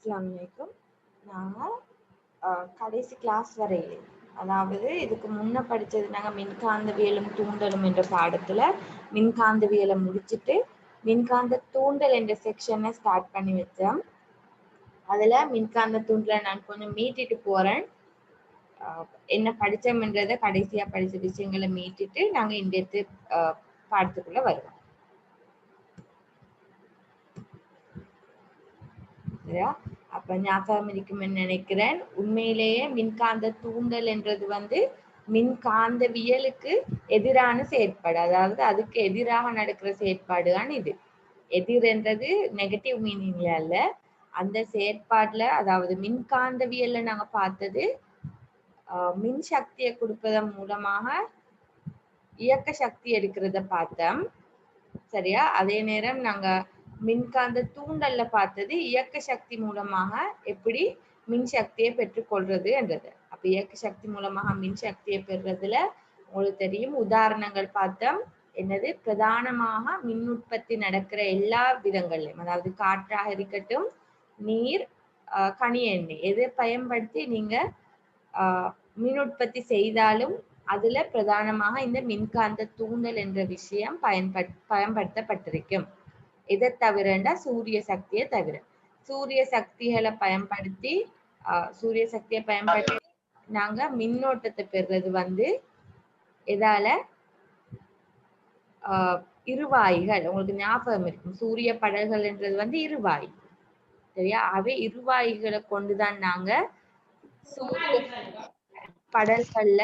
அஸ்ஸலாமு அலைக்கும். நாங்கள் கடைசி கிளாஸ் வரையிலே, அதாவது இதுக்கு முன்ன படித்தது நாங்கள் மின்காந்தவியலும் தூண்டலும் என்ற பாடத்தில் மின்காந்தவியலை முடிச்சுட்டு மின்காந்த தூண்டல் என்ற செக்ஷனை ஸ்டார்ட் பண்ணி வச்சோம். அதில் மின்காந்த தூண்டலை நான் கொஞ்சம் மீட்டிட்டு போகிறேன். என்ன படித்தோம்ன்றதை கடைசியாக படித்த விஷயங்களை மீட்டிட்டு நாங்கள் இந்த பாடத்துக்குள்ளே வருவோம். சரியா? அப்ப ஞாபகம் இருக்கும்னு நினைக்கிறேன். உண்மையிலேயே மின்காந்த தூண்டல் என்றது மின்காந்தவியலுக்கு எதிரான செயற்பாடு, அதாவது அதுக்கு எதிராக நடக்கிற செயற்பாடு தான் இது. எதிர் என்றது நெகட்டிவ் மீனிங்ல அல்ல. அந்த செயற்பாடுல, அதாவது மின்காந்தவியல்ல நாங்க பார்த்தது மின் சக்தியை கொடுப்பதன் மூலமாக இயக்க சக்தி எடுக்கிறத பார்த்தோம். சரியா? அதே நேரம் நாங்க மின்காந்த தூண்டல்ல பார்த்தது இயக்க சக்தி மூலமாக எப்படி மின் சக்தியை பெற்றுக்கொள்றது என்றது. அப்ப இயக்க சக்தி மூலமாக மின் சக்தியை பெறுறதுல உங்களுக்கு தெரியும் உதாரணங்கள் பார்த்தோம். என்னது? பிரதானமாக மின் உற்பத்தி நடக்கிற எல்லா விதங்கள்லையும், அதாவது காற்றாக இருக்கட்டும், நீர், கனி எண்ணெய், எதை பயன்படுத்தி நீங்க மின் உற்பத்தி செய்தாலும் அதுல பிரதானமாக இந்த மின்காந்த தூண்டல் என்ற விஷயம் பயன்படுத்தப்பட்டிருக்கும். எதை தவிரண்டா சூரிய சக்தியை தவிர. சூரிய சக்திகளை பயன்படுத்தி நாங்க மின்னோட்டத்தை பெறுறது எதால? இருவாய்கள். உங்களுக்கு ஞாபகம் இருக்கும், சூரிய படல்கள் என்றது இருவாய். சரியா? அவை இருவாய்களை கொண்டுதான் நாங்க சூரிய படல்கள்ல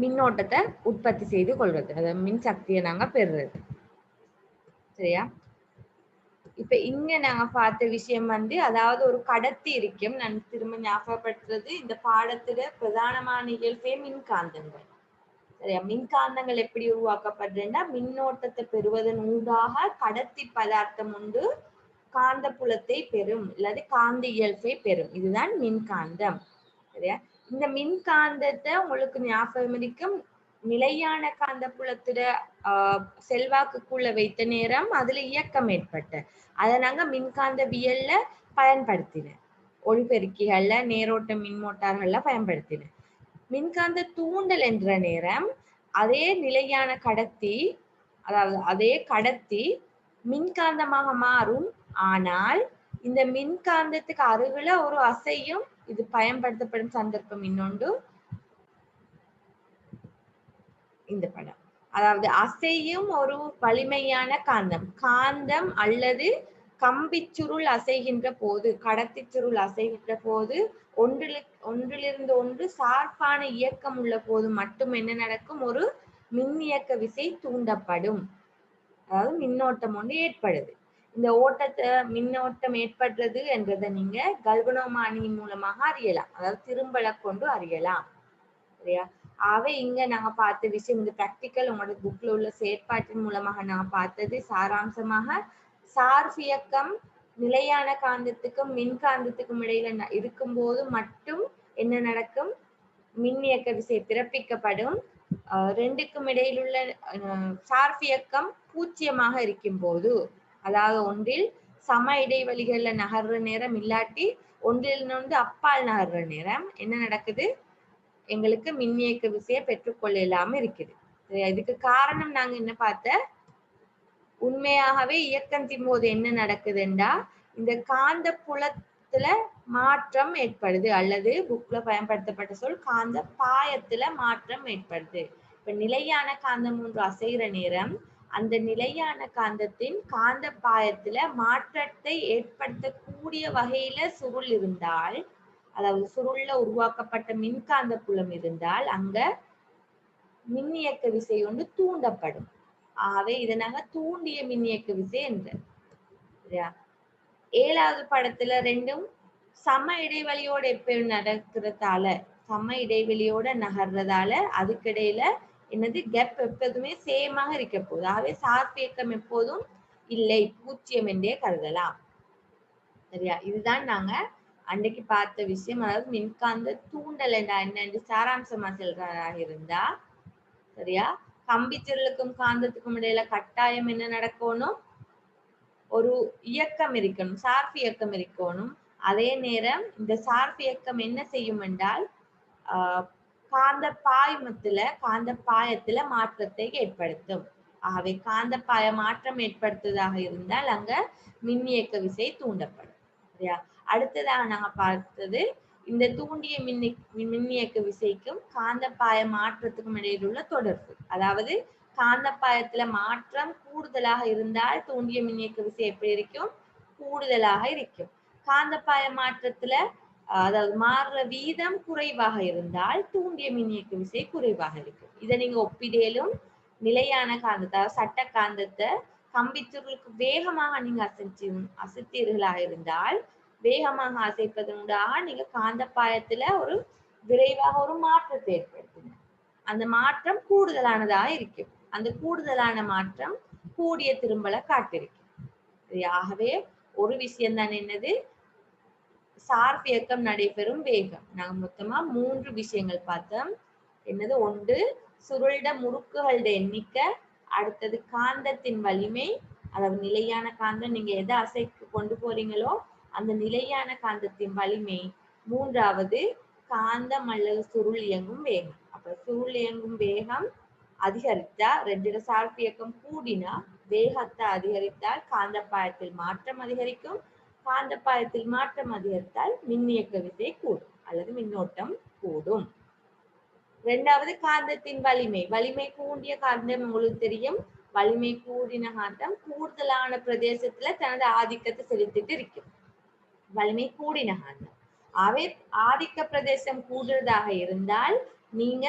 மின்னோட்டத்தை உற்பத்தி செய்து கொள்வது, அதாவது மின் சக்தியை நாங்க பெறுறது. சரியா? இப்ப இங்க நாங்க பார்த்த விஷயம் அதாவது ஒரு கடத்தி இருக்கும். நான் திரும்ப ஞாபகப்படுத்துறது, இந்த பாடத்துல பிரதானமான இயல்பே மின்காந்தங்கள். சரியா? மின்காந்தங்கள் எப்படி உருவாக்கப்படுதுன்னா, மின்னோட்டத்தை பெறுவதன் ஊடாக கடத்தி பதார்த்தம் உண்டு காந்த புலத்தை பெறும், இல்லாது காந்த இயல்பை பெறும். இதுதான் மின்காந்தம். சரியா? இந்த மின்காந்தத்தை உங்களுக்கு ஞாபகம் இருக்கும், நிலையான காந்த புலத்துல செல்வாக்குக்குள்ள வைத்த நேரம் அதுல இயக்கம் ஏற்பட்ட, அதை நாங்க மின்காந்தவியல்ல பயன்படுத்தினேன். ஒளிபெருக்கிகள்ல, நேரோட்ட மின்மோட்டார்கள்ல பயன்படுத்தினேன். மின்காந்த தூண்டல் என்ற நேரம் அதே நிலையான கடத்தி, அதாவது அதே கடத்தி மின்காந்தமாக மாறும். ஆனால் இந்த மின்காந்தத்துக்கு அருகில ஒரு அசையும் இது பயன்படுத்தப்படும் சந்தர்ப்பம் இன்னொன்று. இந்த படம், அதாவது அசையும் ஒரு வலிமையான காந்தம் அல்லது கம்பி சுருள் அசைகின்ற போது, கடத்தி சுருள் அசைகின்ற போது, ஒன்றிலிருந்து ஒன்று சார்பான இயக்கம் உள்ள போது மட்டும் என்ன நடக்கும்? ஒரு மின் இயக்க விசை தூண்டப்படும், அதாவது மின்னோட்டம் ஒன்று ஏற்படுது. இந்த மின்னோட்டம் ஏற்படுறது என்றதை நீங்க கல்வனோமானி மூலமாக அறியலாம், அதாவது திரும்பல கொண்டு அறியலாம். சரியா? ஆகவே இங்க நாங்க பார்த்த விஷயம், இந்த பிராக்டிக்கல் உங்களோட புக்ல உள்ள செயற்பாட்டின் மூலமாக நான் பார்த்தது சாராம்சமாக, சார்பு இயக்கம் நிலையான காந்தத்துக்கும் மின்காந்தத்துக்கும் இடையில இருக்கும்போது மட்டும் என்ன நடக்கும்? மின் இயக்க விசை பிறப்பிக்கப்படும். ரெண்டுக்கும் இடையில் உள்ள சார்பு இயக்கம் பூஜ்ஜியமாக இருக்கும் போது, அதாவது ஒன்றில் சம இடைவெளிகள்ல நகர்ற நேரம் இல்லாட்டி ஒன்றில் அப்பால் நகர்ற நேரம் என்ன நடக்குது? எங்களுக்கு மின் இயக்க விசையை பெற்றுக்கொள்ள இல்லாம இருக்குது. இதுக்கு காரணம் நாங்க என்ன பார்த்த, உண்மையாகவே இயக்கத்தின் போது என்ன நடக்குதுண்டா, இந்த காந்த புலத்துல மாற்றம் ஏற்படுது, அல்லது புக்ல பயன்படுத்தப்பட்ட சொல் காந்த பாயத்துல மாற்றம் ஏற்படுது. இப்ப நிலையான காந்தம் ஒன்று அசைகிற நேரம் அந்த நிலையான காந்தத்தின் காந்த பாயத்துல மாற்றத்தை ஏற்படுத்தக்கூடிய வகையில சுருள் இருந்தால், அதாவது சுருள்ல உருவாக்கப்பட்ட மின்காந்த புலம் இருந்தால் அங்க மின் இயக்க விசை ஒன்று தூண்டப்படும். ஆகவே இதை நாங்க தூண்டிய மின் இயக்க விசை என்ற. சரியா? 7வது படத்துல ரெண்டும் சம இடைவெளியோட எப்ப நடக்கிறதால, சம இடைவெளியோட நகர்றதால அதுக்கிடையில என்னது கேப் எப்போதுமே சேமாக இருக்க போகுது. ஆகவே சார்பு இயக்கம் எப்போதும் இல்லை, பூஜ்ஜியம் என்றே கருதலாம். சரியா? இதுதான் நாங்க அன்றைக்கு பார்த்த விஷயம். அதாவது மின்காந்த தூண்டல் என்னன்னு சாராம்சமா சொல்றதாக இருந்தா, சரியா, கம்பி சுருளுக்கும் காந்தத்துக்கும் இடையில கட்டாயம் என்ன நடக்கணும்? ஒரு இயக்கம் இருக்கணும், சார்பு இயக்கம் இருக்கணும். அதே நேரம் இந்த சார்பு இயக்கம் என்ன செய்யும் என்றால் காந்த பாயத்துல மாற்றத்தை ஏற்படுத்தும். ஆகவே காந்த பாய மாற்றம் ஏற்படுத்துவதாக இருந்தால் அங்க மின்னியக்க விசை தூண்டப்படும். சரியா? அடுத்ததாக நாங்க பார்த்தது இந்த தூண்டிய மின்னியக்க விசைக்கும் காந்த பாய மாற்றத்துக்கும் இடையில் உள்ள தொடர்பு. அதாவது காந்த பாயத்துல மாற்றம் கூடுதலாக இருந்தால் தூண்டிய மின்னியக்க விசை எப்படி இருக்கும்? கூடுதலாக இருக்கும். காந்த பாய மாற்றத்துல அதாவது மாறுற வீதம் குறைவாக இருந்தால் தூண்டிய மின்னியக்கு விசை குறைவாக இருக்கும். இதை நீங்க ஒப்பிடலும் நிலையான காந்தத்தை, சட்ட காந்தத்தை கம்பிச்சுருளுக்கு வேகமாக நீங்க அசைத்தீர்களாக இருந்தால், வேகமாக அசைப்பதனூடாக நீங்க காந்த பாயத்துல ஒரு விரைவாக ஒரு மாற்றத்தை ஏற்படுத்துங்க. அந்த மாற்றம் கூடுதலானதாக இருக்கும். அந்த கூடுதலான மாற்றம் கூடிய திரும்பலை காட்டிருக்கும். ஆகவே ஒரு விஷயம் தான் என்னது, சார்பு இயக்கம் நடைபெறும் வேகம். நாங்க மொத்தமா 3 விஷயங்கள் பார்த்தோம். என்னது? ஒன்று சுருள்ட முறுக்குகளோட எண்ணிக்கை, அடுத்தது காந்தத்தின் வலிமை, அதாவது நிலையான காந்தம் நீங்க எதை அசைக்கு கொண்டு போறீங்களோ அந்த நிலையான காந்தத்தின் வலிமை, மூன்றாவது காந்தம் அல்லது சுருள் இயங்கும் வேகம். அப்ப சுருள் இயங்கும் வேகம் அதிகரித்தா, ரெண்டு சார்பு இயக்கம் கூடினா வேகத்தை அதிகரித்தால் காந்த பாயத்தில் மாற்றம் அதிகரிக்கும். காந்த பாயத்தில் மாற்றம் அதிகரித்தால் மின்னியக்க விசை கூடும் அல்லது மின்னோட்டம் கூடும். இரண்டாவது காந்தத்தின் வலிமை. வலிமை கூடிய காந்தம் உங்களுக்கு தெரியும். வலிமை கூடின காந்தம் கூடுதலான பிரதேசத்துல தனது ஆதிக்கத்தை செலுத்திட்டு இருக்கும். வலிமை கூடின காந்தம் அவை ஆதிக்க பிரதேசம் கூடுறதாக இருந்தால் நீங்க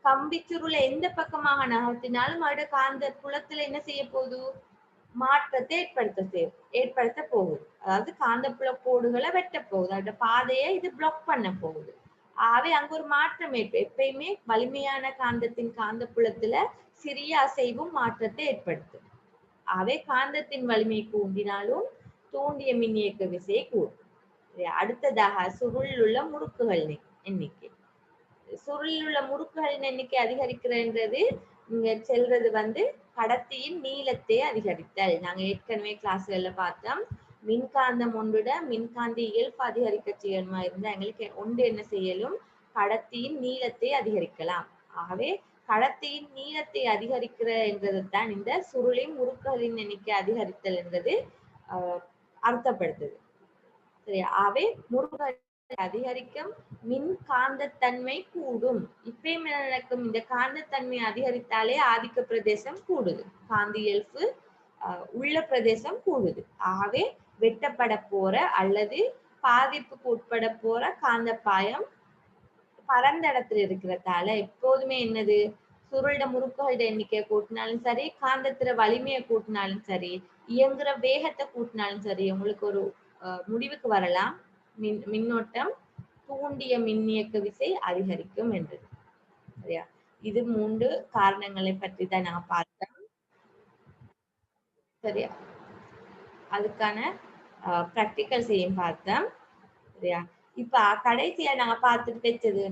கம்பி சுருளை எந்த பக்கமாக நகர்த்தினாலும் அவருடைய காந்த புலத்துல என்ன செய்ய போகுது? மாற்றத்தை ஏற்படுத்த போகுது. அதாவது காந்தப்புல கோடுகளை வெட்ட போகுது. அதோட பாதையை இது பிளாக் பண்ண போகுது. ஆகவே அங்க ஒரு மாற்றம் எப்பயுமே வலிமையான காந்தத்தின் காந்தப்புலத்துல சிறிய அசைவும் மாற்றத்தை ஏற்படுத்தும். ஆகவே காந்தத்தின் வலிமை கூண்டினாலும் தூண்டிய மின்னியக்க விசை கூடும். அடுத்ததாக சுருளில் உள்ள முறுக்குகள் எண்ணிக்கை. சுருளில் உள்ள முறுக்குகளின் எண்ணிக்கை அதிகரிக்கிறது இங்க செல்றது கடத்தியின் நீளத்தை அதிகரித்தல். நாங்க ஏற்கனவே கிளாஸ்ல பார்த்தோம். மின்காந்தம் ஒன்றுட மின்காந்த இயல்பு அதிகரிக்க செய்யணுமா இருந்தா எங்களுக்கு ஒன்று என்ன செய்யலும்? கடத்தியின் நீளத்தை அதிகரிக்கலாம். ஆகவே கடத்தியின் நீளத்தை அதிகரிக்கிற என்றது தான் இந்த சுருளின் முறுக்குகளின் எண்ணிக்கை அதிகரித்தல் என்றது அர்த்தப்படுத்துது. சரியா? ஆகவே முறுக்குகள் அதிகரிக்கும், மின் காந்தத்தன்மை கூடும். இப்பயும் என்ன நடக்கும்? இந்த காந்தத்தன்மை அதிகரித்தாலே ஆதிக்க பிரதேசம் கூடுது, காந்த இயல்பு உள்ள பிரதேசம் கூடுது. ஆகவே வெட்டப்பட போற அல்லது பாதிப்புக்கு உட்பட போற காந்த பாயம் பரந்த இடத்துல இருக்கிறதால எப்போதுமே என்னது? சுருள்ட முறுக்குகளோட எண்ணிக்கையை கூட்டினாலும் சரி, காந்தத்துல வலிமையை கூட்டினாலும் சரி, இயங்குற வேகத்தை கூட்டினாலும் சரி, உங்களுக்கு ஒரு முடிவுக்கு வரலாம். மின்னோட்டம் தூண்டிய மின்னியக்க விசை அதிகரிக்கும் என்றது. சரியா? இது 3 காரணங்களை பற்றி தான் நான் பார்த்தேன். சரியா? அதுக்கான பிராக்டிக்கல் செய்யும் பார்த்தேன். சரியா? இப்ப கடைசியா நாங்க பார்த்துட்டு வச்சது,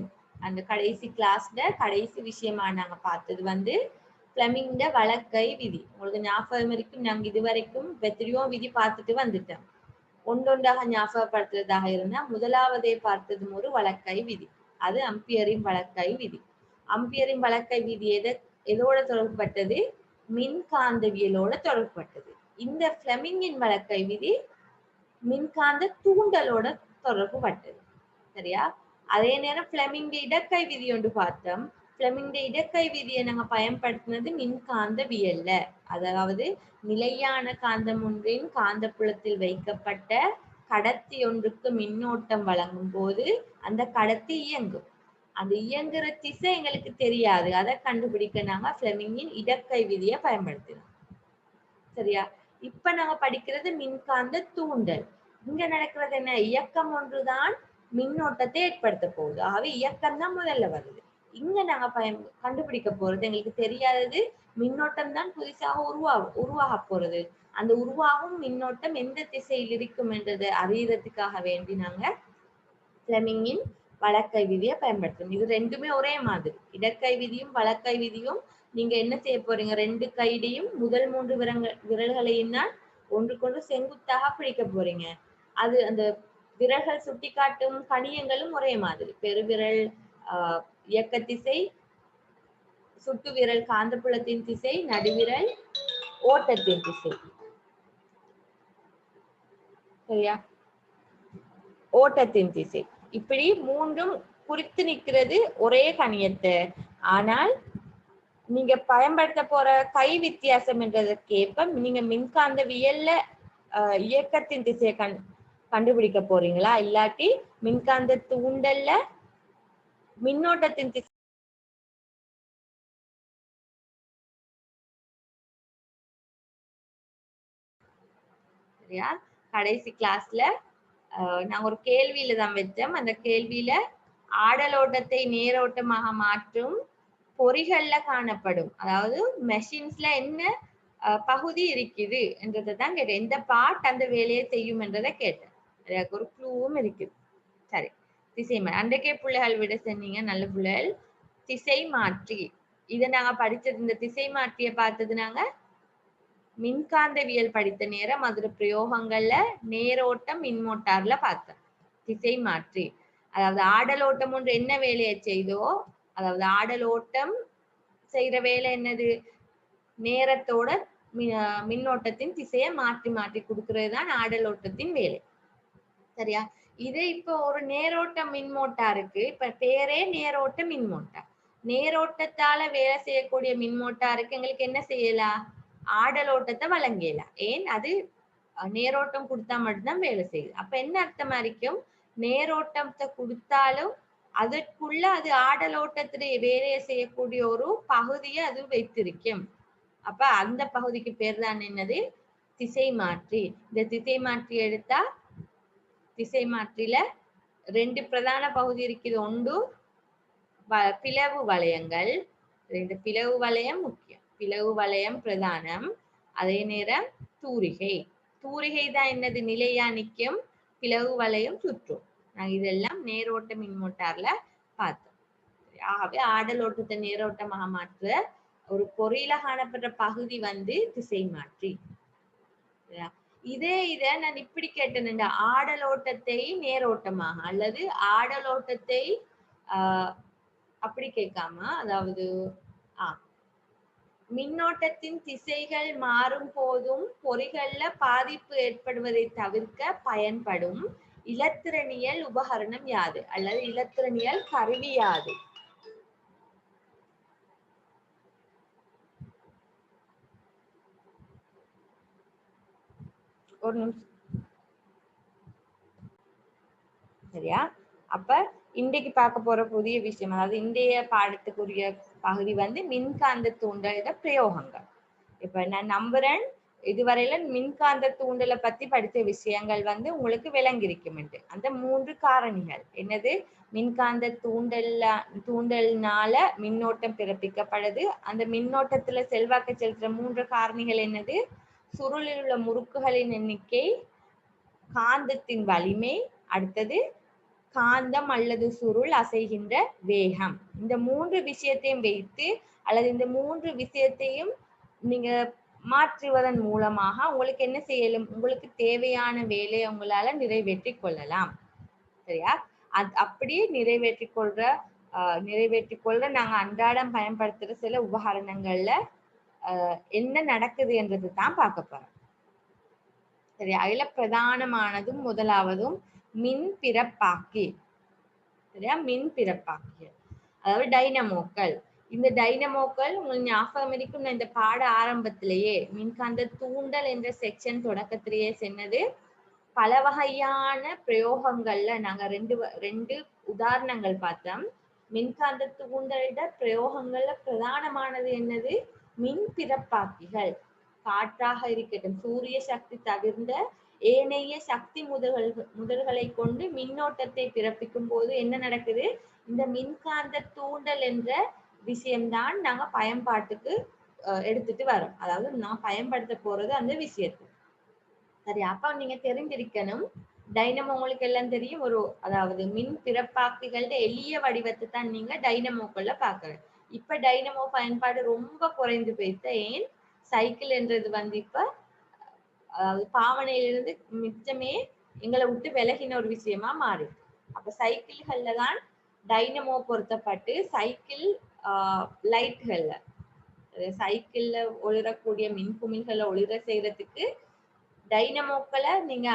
அந்த கடைசி கிளாஸ்ல கடைசி விஷயமா நாங்க பார்த்தது பிளமிங் வழக்கை விதி. உங்களுக்கு ஞாபகம் இருக்கும், நாங்க இதுவரைக்கும் எத்தனையோ விதி பார்த்துட்டு வந்துட்டோம். ஒன்றொன்றாக ஞாபகப்படுத்துறதாக இருந்தா முதலாவதே பார்த்தது ஒரு வழக்கை விதி. அது அம்பியரின் வழக்கை விதி. அம்பியரின் வழக்கை விதி எதோட தொடர்புபட்டது? மின்காந்தவியலோட தொடர்புபட்டது. இந்த பிளமிங்கின் வழக்கை விதி மின்காந்த தூண்டலோட தொடர்புபட்டது. சரியா? அதே நேரம் பிளமிங் இடக்கை விதி ஒன்று பார்த்தோம். பிளமிங் இடக்கை விதியை நாங்க பயன்படுத்தினது மின்காந்தவியல்ல. அதாவது நிலையான காந்தம் ஒன்றின் காந்தப்புலத்தில் வைக்கப்பட்ட கடத்தி ஒன்றுக்கு மின்னோட்டம் வழங்கும் போது அந்த கடத்தி இயங்கும். அந்த இயங்குற திசை எங்களுக்கு தெரியாது. அதை கண்டுபிடிக்க நாங்க பிளமிங்கின் இடக்கை விதியை பயன்படுத்தினோம். சரியா? இப்ப நாங்க படிக்கிறது மின்காந்த தூண்டல். இங்க நடக்கிறது என்ன? இயக்கம் ஒன்றுதான் மின்னோட்டத்தை ஏற்படுத்த போகுது. ஆகவே இயக்கம் தான் முதல்ல வருது. இங்க நாங்க கண்டுபிடிக்க போறது எங்களுக்கு தெரியாதது மின்னோட்டம் தான் புதுசாக உருவாக போறது. அந்த உருவாகும் மின்னோட்டம் எந்த திசையில் இருக்கும் என்றதை அறியறதுக்காக வேண்டி நாங்க பிளமிங்கின் வழக்கை விதியை பயன்படுத்தணும். இது ரெண்டுமே ஒரே மாதிரி. இடக்கை விதியும் வழக்கை விதியும் நீங்க என்ன செய்ய போறீங்க? ரெண்டு கையிடையும் முதல் 3 விரல்களையும் தான் ஒன்றுக்கொன்று செங்குத்தாக பிடிக்க போறீங்க. அது அந்த விரல்கள் சுட்டிக்காட்டும் கணியங்களும் ஒரே மாதிரி. பெருவிரல் இயக்க திசை, சுட்டு விரல் காந்தப்புலத்தின் திசை, நடுவிரல் ஓட்டத்தின் திசை. சரியா? ஓட்டத்தின் திசை. இப்படி மூன்றும் குறித்து நிற்கிறது ஒரே கணியத்தை. ஆனால் நீங்க பயன்படுத்த போற கை வித்தியாசம் என்றதற்கேற்ப நீங்க மின்காந்தவியல்ல இயக்கத்தின் திசையை கண்டுபிடிக்க போறீங்களா, இல்லாட்டி மின்காந்த தூண்டல்ல மின்னோட்டத்தின் திசை. சரியா? கடைசி கிளாஸ்ல நாங்க ஒரு கேள்வியில தான் வச்சோம். அந்த கேள்வியில ஆடலோட்டத்தை நேரோட்டமாக மாற்றும் பொறிகள்ல காணப்படும், அதாவது மெஷின்ஸ்ல என்ன பகுதி இருக்குது என்றதை தான் கேட்டேன். எந்த பார்ட் அந்த வேலையை செய்யும் என்றதை கேட்டேன். அதுக்கு ஒரு க்ளூவும் இருக்குது. சரி, திசை அன்றைக்கே பிள்ளைகள் விட சொன்னீங்க, நல்ல பிள்ளைகள். திசை மாற்றி, இதை நாங்க படிச்சது, இந்த திசை மாற்றிய பார்த்தது நாங்க மின்காந்தவியல் படித்த நேரம் அதுல பிரயோகங்கள்ல நேரோட்டம் மின்மோட்டார்ல பார்த்தோம். திசை மாற்றி, அதாவது ஆடலோட்டம் ஒன்று என்ன வேலையை செய்தோ, அதாவது ஆடலோட்டம் செய்யற வேலை என்னது, நேரத்தோட மின்னோட்டத்தின் திசையை மாற்றி மாற்றி கொடுக்கறது தான் ஆடலோட்டத்தின் வேலை. சரியா? இது இப்போ ஒரு நேரோட்ட மின்மோட்டாருக்கு இப்ப பேரே நேரோட்ட மின்மோட்டார். நேரோட்டத்தால வேலை செய்யக்கூடிய மின்மோட்டாருக்கு எங்களுக்கு என்ன செய்யலாம், ஆடலோட்டத்தை வழங்கலாம். ஏன், அது நேரோட்டம் கொடுத்தா மட்டும்தான் வேலை செய்யுது. அப்ப என்ன அர்த்தமா இருக்கும், நேரோட்டத்தை கொடுத்தாலும் அதற்குள்ள அது ஆடலோட்டத்திலே வேலையை செய்யக்கூடிய ஒரு பகுதியை அது வைத்திருக்கும். அப்ப அந்த பகுதிக்கு பேர் தான் என்னது, திசை மாற்றி. இந்த திசை மாற்றி எடுத்தா திசை மாற்றில ரெண்டு பிரதான பகுதி இருக்குது. ஒன்று பிளவு வளையங்கள், ரெண்டு பிளவு வளையம் முக்கியம், பிளவு வளையம் பிரதானம். அதே நேரம் தூரிகை, தூரிகை தான் என்னது, நிலையா நிற்கும், பிளவு வளையம் சுற்றும். நாங்க இதெல்லாம் நேரோட்ட மின்மோட்டார்ல பார்த்தோம். ஆகவே ஆடலோட்டத்தை நேரோட்டமாக மாற்ற ஒரு பொறியில காணப்படுற பகுதி வந்து திசை மாற்றி. இதை நான் இப்படி கேட்டேன், ஆடலோட்டத்தை நேரோட்டமாக அல்லது ஆடலோட்டத்தை அப்படி கேட்காம, அதாவது மின்னோட்டத்தின் திசைகள் மாறும் போதும் பொறிகள்ல பாதிப்பு ஏற்படுவதை தவிர்க்க பயன்படும் இலத்திரனியல் உபகரணம் யாது, அல்லது இலத்திரனியல் கருவி யாது? ஒரு நிமிஷம். சரியா? அப்ப இன்றைக்கு பார்க்க போற புதிய விஷயம், அதாவது இன்றைய பாடத்துக்குரிய பகுதி வந்து மின்காந்த தூண்டல் பிரயோகங்கள். இப்ப நான் நம்புறேன் இதுவரையில மின்காந்த தூண்டலை பத்தி படித்த விஷயங்கள் வந்து உங்களுக்கு விளங்கியிருக்கும். அந்த 3 காரணிகள் என்னது, மின்காந்த தூண்டல்னால மின்னோட்டம் பிறப்பிக்கப்படுது, அந்த மின்னோட்டத்துல செல்வாக்கு செலுத்துற 3 காரணிகள் என்னது, சுருளில் உள்ள முறுக்குகளின் எண்ணிக்கை, காந்தத்தின் வலிமை, அடுத்தது காந்தம் அல்லது சுருள் அசைகின்ற வேகம். இந்த 3 விஷயத்தையும் வைத்து அல்லது இந்த 3 விஷயத்தையும் நீங்க மாற்றுவதன் மூலமாக உங்களுக்கு என்ன செய்யலும், உங்களுக்கு தேவையான வேலையை உங்களால நிறைவேற்றி கொள்ளலாம். சரியா? அப்படியே நிறைவேற்றி கொள்ற நாங்க அன்றாடம் பயன்படுத்துற சில உபகரணங்கள்ல என்ன நடக்குது என்றது தான் பார்க்க போறோம். சரியா? அதுல பிரதானமானதும் முதலாவதும் மின் பிறப்பாக்கி. சரியா? மின் பிறப்பாக்கி, அதாவது டைனமோக்கள். இந்த டைனமோக்கள் உங்களுக்கு ஞாபகம் இருக்கும், நான் இந்த பாட ஆரம்பத்திலேயே மின்காந்த தூண்டல் என்ற செக்ஷன் தொடக்கத்திலேயே சொன்னது, பல வகையான பிரயோகங்கள்ல நாங்க ரெண்டு உதாரணங்கள் பார்த்தோம். மின்காந்த தூண்டலிட பிரயோகங்கள்ல பிரதானமானது என்னது, மின் பிறப்பாக்கிகள். காற்றாக இருக்கட்டும், சூரிய சக்தி தவிர்ந்த ஏனைய சக்தி முதல்களை கொண்டு மின்னோட்டத்தை பிறப்பிக்கும் போது என்ன நடக்குது, இந்த மின்காந்த தூண்டல் என்ற விஷயம்தான் நாங்க பயன்பாட்டுக்கு எடுத்துட்டு வரோம். அதாவது நான் பயன்படுத்த போறது அந்த விஷயத்தை. சரி, அப்ப நீங்க தெரிஞ்சிருக்கணும், டைனமோ உங்களுக்கு எல்லாம் தெரியும், அதாவது மின் பிறப்பாக்கிகளோட எளிய வடிவத்தை தான் நீங்க டைனமோக்கள்ல பாக்குறேன். இப்ப டைனமோ பயன்பாடு ரொம்ப குறைந்து போயிடுச்சு. ஏன், சைக்கிள் என்றது வந்து இப்ப அதாவது பாவனையிலிருந்து மிச்சமே எங்களை விட்டு விலகின ஒரு விஷயமா மாறி. அப்ப சைக்கிள்கள்ல தான் டைனமோ பொருத்தப்பட்டு சைக்கிள் லைட்கள்ல சைக்கிள்ல ஒளிரக்கூடிய மின்குமிழ்களை ஒளிர செய்யறதுக்கு டைனமோக்களை நீங்க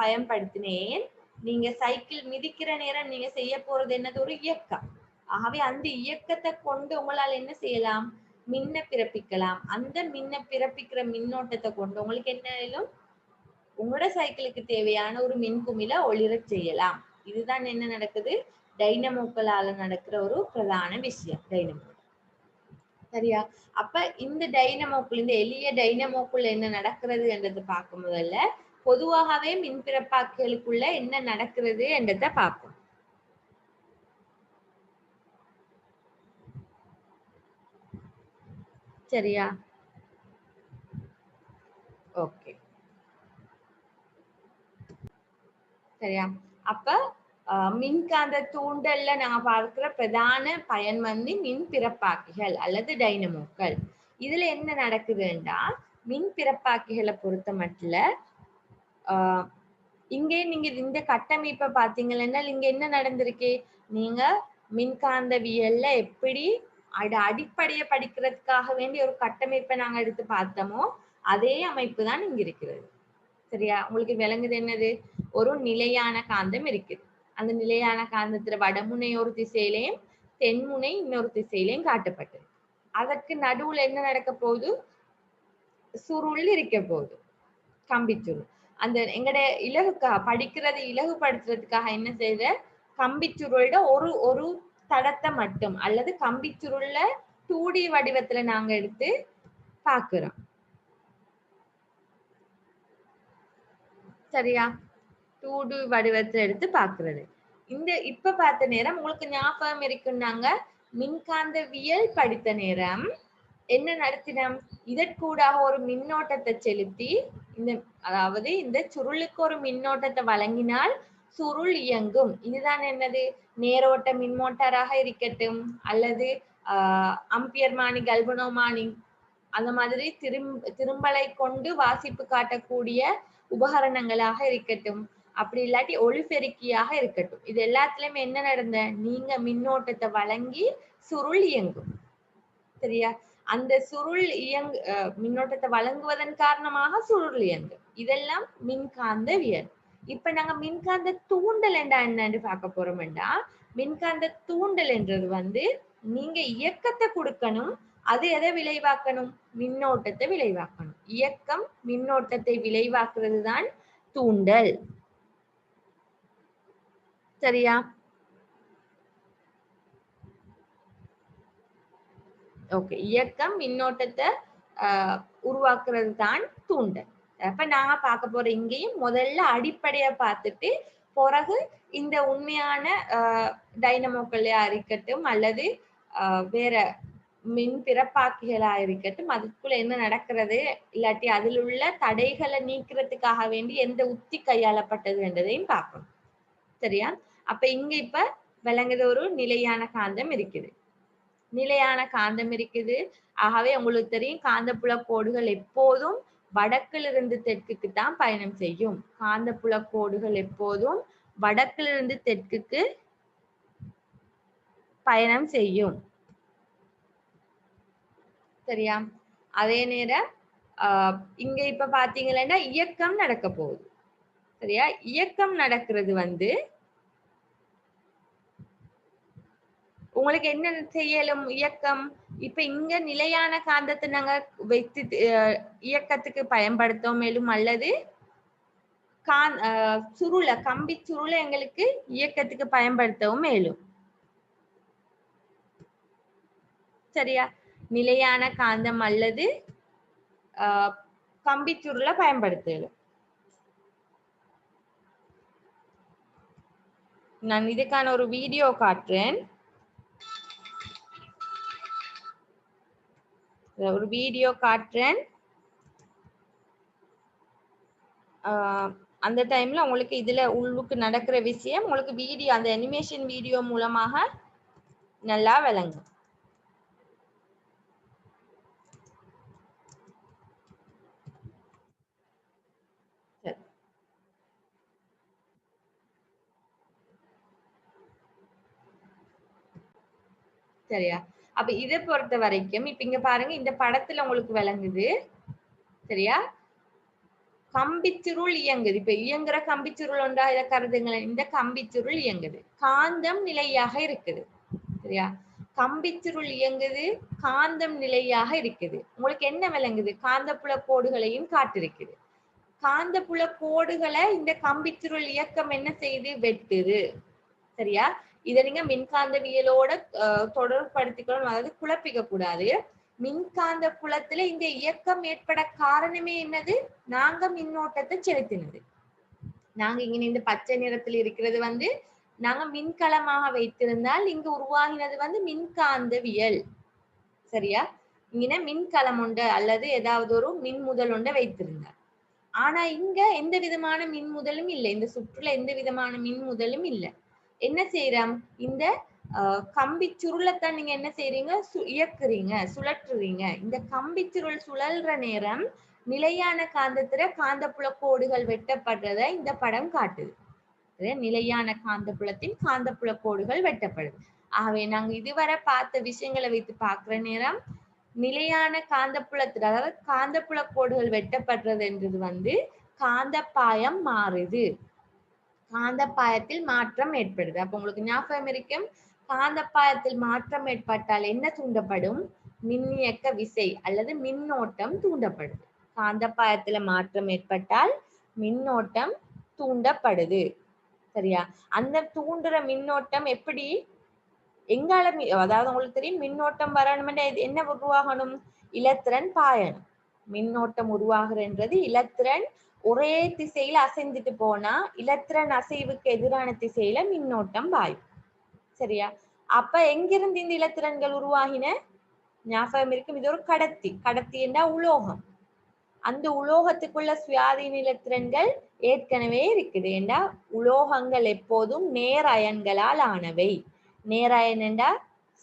பயன்படுத்தினேன். நீங்க சைக்கிள் மிதிக்கிற நேரம் நீங்க செய்ய போறது என்னது ஒரு இயக்கம். ஆகவே அந்த இயக்கத்தை கொண்டு உங்களால் என்ன செய்யலாம், மின்ன பிறப்பிக்கலாம். அந்த மின்ன பிறப்பிக்கிற மின்னோட்டத்தை கொண்டு உங்களுக்கு என்ன, உங்களோட சைக்கிளுக்கு தேவையான ஒரு மின்குமிழ ஒளிரச் செய்யலாம். இதுதான் என்ன நடக்குது, டைனமோக்களால நடக்கிற ஒரு பிரதான விஷயம் டைனமோ. சரியா? அப்ப இந்த டைனமோக்குள், இந்த எளிய டைனமோக்குள்ள என்ன நடக்கிறது என்றதை பார்க்கும் முதல்ல பொதுவாகவே மின்பிறப்பாக்கிகளுக்குள்ள என்ன நடக்கிறது என்றதை பார்ப்போம். சரியா? ஓகே, சரியா? அப்ப மின்காந்த தூண்டல்ல நாங்க பார்க்கிற பிரதான பயன் வந்து மின் பிறப்பாக்கிகள் அல்லது டைனமோக்கள். இதுல என்ன நடக்குதுன்னா, மின் பிறப்பாக்கிகளை பொறுத்த மட்டும் இங்கே நீங்க இந்த கட்டமைப்பை பாத்தீங்கன்னா இங்க என்ன நடந்திருக்கு, நீங்க மின்காந்தவியல்ல எப்படி அடிப்படையை படிக்கிறதுக்காக வேண்டிய ஒரு கட்டமைப்பை நாங்க எடுத்து பார்த்தோமோ அதே அமைப்பு தான் இங்க இருக்கிறது. சரியா? உங்களுக்கு விளங்குது என்னது, ஒரு நிலையான காந்தம் இருக்குது. அந்த நிலையான காந்தத்துல வடமுனை ஒரு திசையிலையும் தென்முனை இன்னொரு திசையிலையும் காட்டப்பட்டது. அதற்கு நடுவுல என்ன நடக்க போகுது, சுருள் இருக்க போகுது, கம்பிச்சுருள். அந்த எங்கட இலகுக்காக படிக்கிறது இலகுபடுத்துறதுக்காக என்ன செய்யற, கம்பிச்சுருளோட ஒரு ஒரு தடத்தை மட்டும் அல்லது கம்பிச்சுருள்ல 2D வடிவத்துல நாங்க எடுத்து பாக்குறோம். சரியா? 2D வடிவத்தை எடுத்து பாக்குறது. இந்த இப்ப பார்த்த நேரம் உங்களுக்கு ஞாபகம் இருக்குன்னாங்க, மின்காந்தவியல் படித்த நேரம் என்ன நடத்தினோம், இதற்கூடாக ஒரு மின்னோட்டத்தை செலுத்தி இந்த அதாவது இந்த சுருளுக்கு ஒரு மின்னோட்டத்தை வழங்கினால் சுருள் இயங்கும். இதுதான் என்னது, நேரோட்ட மின்மோட்டாராக இருக்கட்டும் அல்லது அம்பியர்மானி கல்வனோமானி அந்த மாதிரி திரும்பலை கொண்டு வாசிப்பு காட்டக்கூடிய உபகரணங்களாக இருக்கட்டும், அப்படி இல்லாட்டி ஒளிபெருக்கியாக இருக்கட்டும், இது எல்லாத்துலயுமே என்ன நடந்த, நீங்க மின்னோட்டத்தை வழங்கி சுருள் இயங்கும். சரியா? அந்த சுருள் மின்னோட்டத்தை வழங்குவதன் காரணமாக சுருள் இயங்கும். இதெல்லாம் மின்காந்தவியல். இப்ப நாங்க மின்காந்த தூண்டல் என்னன்னு பார்க்க போறோம்டா, மின்காந்த தூண்டல் என்றது வந்து நீங்க இயக்கத்தை கொடுக்கணும், அது எதை விளைவாக்கணும், மின்னோட்டத்தை விளைவாக்கணும். இயக்கம் மின்னோட்டத்தை விளைவாக்குறது தான் தூண்டல். சரியா? ஓகே, இயக்கம் மின்னோட்டத்தை உருவாக்குறது தான் தூண்டல். அப்ப நாங்க பார்க்க போற இங்கேயும் முதல்ல அடிப்படையை பார்த்துட்டு பிறகு இந்த உண்மையான டைனமோக்களையா இருக்கட்டும் அல்லது வேற மின் பிறப்பாக்கிகளா இருக்கட்டும், அதுக்குள்ள என்ன நடக்கிறது இல்லாட்டி அதில் உள்ள தடைகளை நீக்கிறதுக்காக வேண்டி எந்த உத்தி கையாளப்பட்டது என்றதையும் பார்க்கணும். சரியா? அப்ப இங்க இப்ப விளங்குது ஒரு நிலையான காந்தம் இருக்குது, நிலையான காந்தம் இருக்குது. ஆகவே உங்களுக்கு தெரியும், காந்தப்புல கோடுகள் எப்போதும் வடக்கிலிருந்து தெற்குக்கு தான் பயணம் செய்யும். காந்தப்புல கோடுகள் எப்போதும் வடக்கிலிருந்து தெற்குக்கு பயணம் செய்யும். சரியா? அதே நேரம் இங்க இப்ப பாத்தீங்கன்னா இயக்கம் நடக்க போகுது. சரியா? இயக்கம் நடக்கிறது வந்து உங்களுக்கு என்ன செய்யலும் இயக்கம், இப்ப இங்க நிலையான காந்தத்தை நாங்க வைத்து இயக்கத்துக்கு பயன்படுத்தோம் மேலும் அல்லது சுருள கம்பி சுருள எங்களுக்கு இயக்கத்துக்கு பயன்படுத்தவும் மேலும். சரியா? நிலையான காந்தம் அல்லது கம்பி சுருளை பயன்படுத்தலும். நான் இதுக்கான ஒரு வீடியோ காட்டுறேன். ஒரு வீடியோ காட்டுறேன். அந்த டைம்ல உங்களுக்கு இதுல உள்ளுக்கு நடக்கிற விஷயம் உங்களுக்கு வீடியோ, அந்த அனிமேஷன் வீடியோ மூலமாக நல்லா விளங்கும். சரியா? அப்ப இதை பொறுத்த வரைக்கும் இப்ப இங்க பாருங்க, இந்த படத்துல உங்களுக்கு விளங்குது. சரியா? கம்பிச்சுருள் இயங்குது. இப்ப இயங்குற கம்பிச்சுருள் ஒன்றா இதை கருதுங்களேன். இந்த கம்பிச்சுருள் இயங்குது. காந்தம் நிலையாக இருக்குது. சரியா? கம்பிச்சுருள் இயங்குது, காந்தம் நிலையாக இருக்குது. உங்களுக்கு என்ன விளங்குது? காந்தப்புல கோடுகளையும் காட்டிருக்குது. காந்தப்புல கோடுகளை இந்த கம்பிச்சுருள் இயக்கம் என்ன செய்யுது? வெட்டுது. சரியா? இதை நீங்க மின்காந்தவியலோட தொடர்படுத்திக்கணும், அதாவது குழப்பிக்க கூடாது. மின்காந்த புலத்துல இந்த இயக்கம் ஏற்பட காரணமே என்னது? நாங்க மின்னோட்டத்தை செலுத்தினது. நாங்க இங்க இந்த பச்சை நிறத்தில் இருக்கிறது வந்து நாங்க மின்கலமாக வைத்திருந்தால் இங்கு உருவாகினது வந்து மின்காந்தவியல். சரியா? இங்க மின்கலம் உண்டு அல்லது ஏதாவது ஒரு மின்முதல் ஒன்றை வைத்திருந்தார். ஆனா இங்க எந்த விதமான மின்முதலும் இல்லை. இந்த சுற்றுல எந்த விதமான மின்முதலும் இல்லை. என்ன செய்யறோம்? இந்த கம்பி சுருளைத்தான் நீங்க என்ன செய்றீங்க? இயக்குறீங்க, சுழற்றுறீங்க. இந்த கம்பி சுருள் சுழல்ற நேரம் நிலையான காந்தத்துல காந்தப்புல கோடுகள் வெட்டப்படுறத இந்த படம் காட்டுது. நிலையான காந்தப்புலத்தின் காந்தப்புல கோடுகள் வெட்டப்படுது. ஆகவே நாங்க இதுவரை பார்த்த விஷயங்களை வைத்து பார்க்கிற நேரம் நிலையான காந்தப்புலத்துல, அதாவது காந்தப்புல கோடுகள் வெட்டப்படுறது என்றது வந்து காந்தப்பாயம் மாறுது, காந்தப்பாயத்தில் மாற்றம் ஏற்படுது. அப்ப உங்களுக்கு ஞாபகம் இருக்கும், காந்தப்பாயத்தில் மாற்றம் ஏற்பட்டால் என்ன தூண்டப்படும்? மின்னியக்க விசை அல்லது மின்னோட்டம் தூண்டப்படுது. காந்தப்பாயத்துல மாற்றம் ஏற்பட்டால் மின்னோட்டம் தூண்டப்படுது. சரியா? அந்த தூண்டுற மின்னோட்டம் எப்படி எங்கால, அதாவது உங்களுக்கு தெரியும் மின்னோட்டம் வரணும்னா என்ன உருவாகணும்? இலத்திரன் பாயணும். மின்னோட்டம் உருவாகுறது இலத்திரன் ஒரே திசையில அசைந்துட்டு போனா இலத்திரன் அசைவுக்கு எதிரான திசையில மின்னோட்டம் பாயும். சரியா? அப்ப எங்கிருந்து இந்த இலத்திரன்கள் உருவாகின? ஞாபகம் இருக்கும், இது ஒரு கடத்தி. கடத்தி என்றா உலோகம். அந்த உலோகத்துக்குள்ள சுயாதீன இலத்திரன்கள் ஏற்கனவே இருக்குது. என்றா உலோகங்கள் எப்போதும் நேர் அயன்களால் ஆனவை. நேரயன் என்றா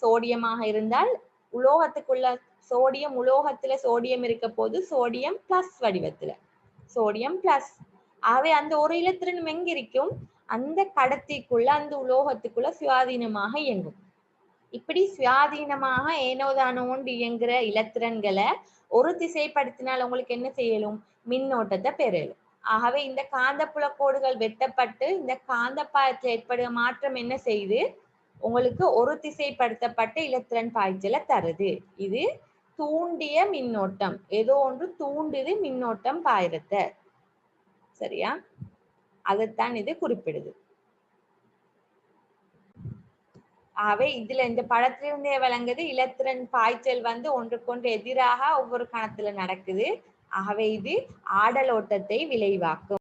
சோடியமாக இருந்தால் உலோகத்துக்குள்ள சோடியம், உலோகத்துல சோடியம் இருக்க போது சோடியம் பிளஸ் வடிவத்துல, சோடியம் பிளஸ். ஆகவே அந்த ஒரு இலத்திரனும் எங்க இருக்கும்? அந்த கடத்திக்குள்ள, அந்த உலோகத்துக்குள்ள சுயாதீனமாக இயங்கும். இப்படி சுயாதீனமாக ஏனோதானோண்டு இயங்குற இலத்திரன்களை ஒரு திசைப்படுத்தினால் உங்களுக்கு என்ன செய்யலும்? மின்னோட்டத்தை பெறலும். ஆகவே இந்த காந்தப்புல கோடுகள் வெட்டப்பட்டு இந்த காந்தப்பாயத்தில் ஏற்படுற மாற்றம் என்ன செய்யுது? உங்களுக்கு ஒரு திசைப்படுத்தப்பட்ட இலத்திரன் பாய்ச்சலை தருது. இது தூண்டிய மின்னோட்டம். ஏதோ ஒன்று தூண்டுது மின்னோட்டம் பாயறத. சரியா? அதைத்தான் இது குறிப்பிடுது. ஆகவே இதுல இந்த படத்திலிருந்தே விளங்குது, இலத்திரன் பாய்ச்சல் வந்து ஒன்றுக்கொன்று எதிராக ஒவ்வொரு கணத்துல நடக்குது. ஆகவே இது ஆடலோட்டத்தை விளைவாக்கும்.